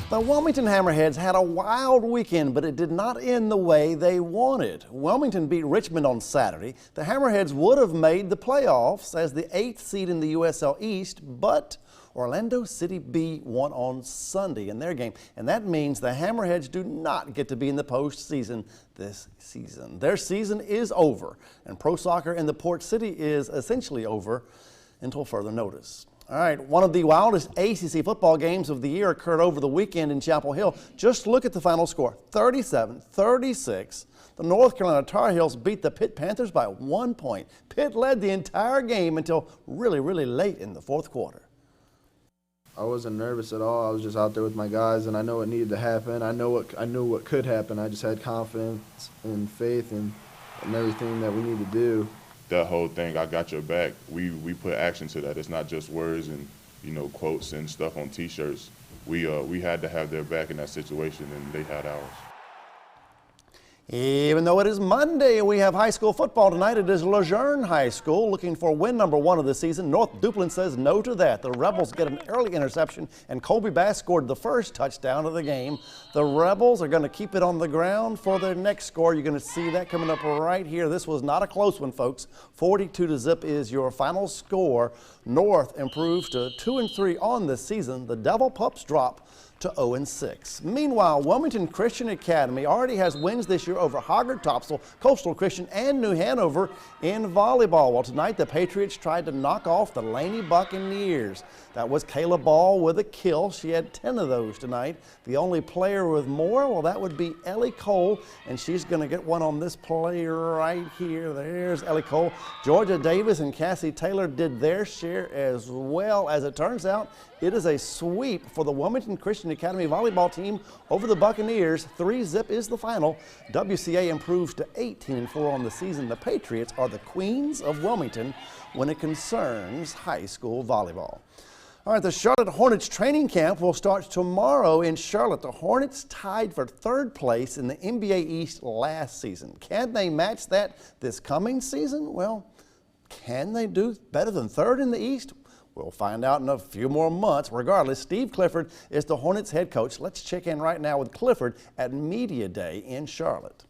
The Wilmington Hammerheads had a wild weekend, but it did not end the way they wanted. Wilmington beat Richmond on Saturday. The Hammerheads would have made the playoffs as the 8th seed in the USL East, but Orlando City B won on Sunday in their game, and that means the Hammerheads do not get to be in the postseason this season. Their season is over, and pro soccer in the Port City is essentially over until further notice. All right, one of the wildest ACC football games of the year occurred over the weekend in Chapel Hill. Just look at the final score, 37-36. The North Carolina Tar Heels beat the Pitt Panthers by 1 point. Pitt led the entire game until really late in the fourth quarter. I wasn't nervous at all. I was just out there with my guys, and I know what needed to happen. I knew what could happen. I just had confidence and faith in everything that we need to do. That whole thing, I got your back, we put action to that. It's not just words and, quotes and stuff on T-shirts. We had to have their back in that situation, and they had ours. Even though it is Monday, we have high school football tonight. It is Lejeune High School looking for win number 1 of the season. North Duplin says no to that. The Rebels get an early interception, and Colby Bass scored the first touchdown of the game. The Rebels are going to keep it on the ground for their next score. You're going to see that coming up right here. This was not a close one, folks. 42-0 is your final score. North improves to 2-3 on the season. The Devil Pups drop to 0-6. Meanwhile, Wilmington Christian Academy already has wins this year over Hoggard Topsail, Coastal Christian, and New Hanover in volleyball. Well, tonight the Patriots tried to knock off the Laney Buccaneers. That was Kayla Ball with a kill. She had 10 of those tonight. The only player with more, well, that would be Ellie Cole, and she's going to get one on this play right here. There's Ellie Cole. Georgia Davis and Cassie Taylor did their share as well. As it turns out, it is a sweep for the Wilmington Christian Academy volleyball team over the Buccaneers. 3-0 is the final. WCA improves to 18-4 on the season. The Patriots are the queens of Wilmington when it concerns high school volleyball. All right, the Charlotte Hornets training camp will start tomorrow in Charlotte. The Hornets tied for 3rd place in the NBA East last season. Can they match that this coming season? Well, can they do better than 3rd in the East? We'll find out in a few more months. Regardless, Steve Clifford is the Hornets head coach. Let's check in right now with Clifford at Media Day in Charlotte.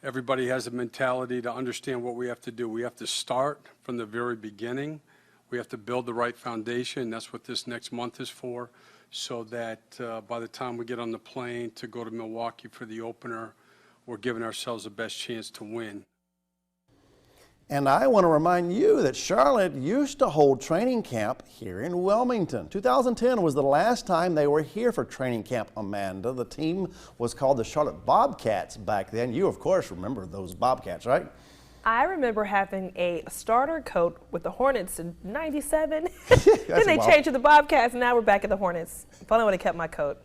Everybody has a mentality to understand what we have to do. We have to start from the very beginning. We have to build the right foundation. That's what this next month is for, so that by the time we get on the plane to go to Milwaukee for the opener, we're giving ourselves the best chance to win. And I want to remind you that Charlotte used to hold training camp here in Wilmington. 2010 was the last time they were here for training camp, Amanda. The team was called the Charlotte Bobcats back then. You, of course, remember those Bobcats, right? I remember having a starter coat with the Hornets in '97. Then they changed to the Bobcats, and now we're back at the Hornets. If only I would have kept my coat.